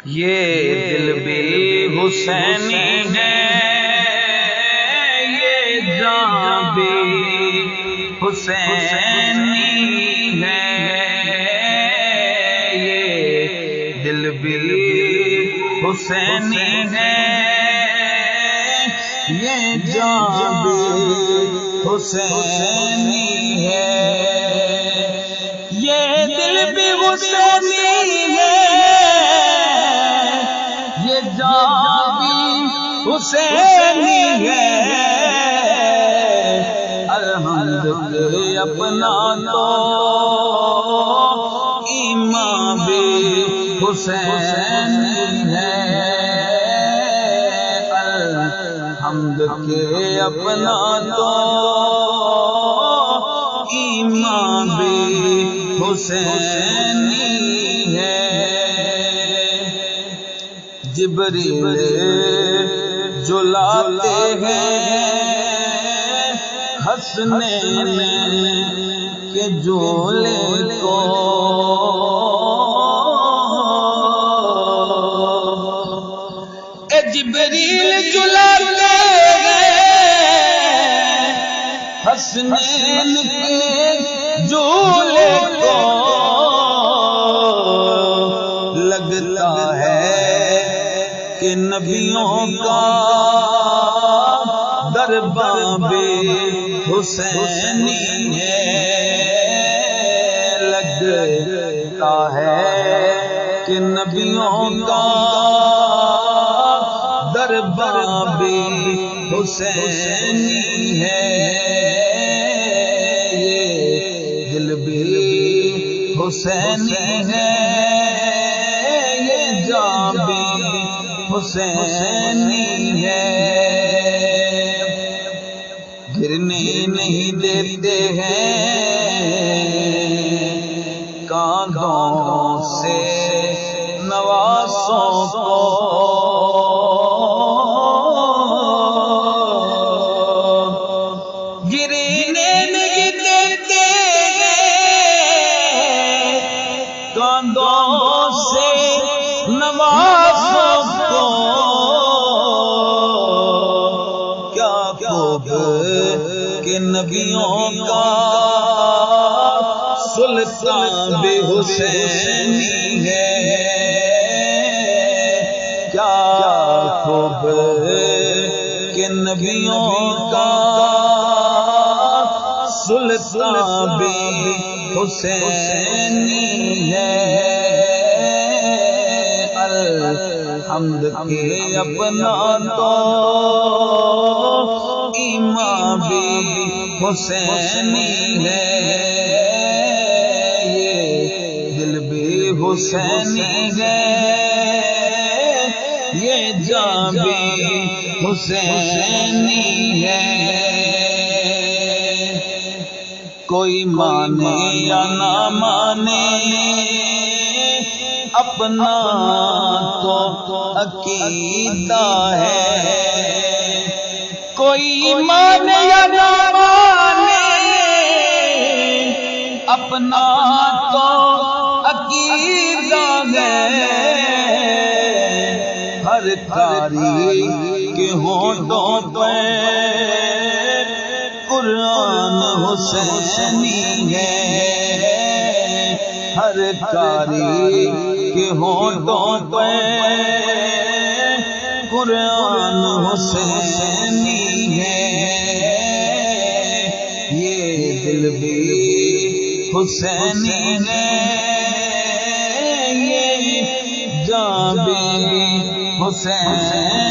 یہ دل بھی حسینی ہے، یہ جان بھی حسینی ہے، یہ دل بھی حسینی ہے، یہ جان بھی حسینی ہے، یہ دل بھی حسینی ہے، یہ جان بھی حسینی ہے، الحمد کے اپنا تو ایمان بھی حسینی ہے، الحمد کے اپنا تو ایمان بھی حسینی ہے، جبریل جلاتے ہیں حسنین کے جولے کو، اے جبریل جلاتے ہیں حسنین کے جولے کو، لگتا ہے کہ نبیوں کا دربار بھی حسینی ہے، لگتا ہے کہ نبیوں کا دربار بھی حسینی ہے، یہ دل بھی حسینی ہے، یہ جان بھی حسینی ہے، گرنے نہیں دیتے ہیں کاندھوں سے نوازوں کو، گرنے نہیں دیتے کاندھوں سے نوازوں کو، کیا خوب کہ نبیوں کا سلطان بھی حسینی ہے، کیا خوب کہ نبیوں کا سلطان بھی حسینی ہے، الحمد کے اپنا تو ایمان بھی حسینی ہے، یہ دل بھی حسینی ہے، یہ جان بھی حسینی ہے، کوئی مانے یا نہ مانے اپنا تو عقیدہ ہے، کوئی مانے یا نہ مانے اپنا تو عقیدہ ہے، ہر قاری کے ہونٹوں پہ قرآن حسینی ہے، ہر قاری کے ہونٹوں پہ قرآن حسینی ہے، یہ دل بھی حسینی ہے، یہ جان بھی حسینی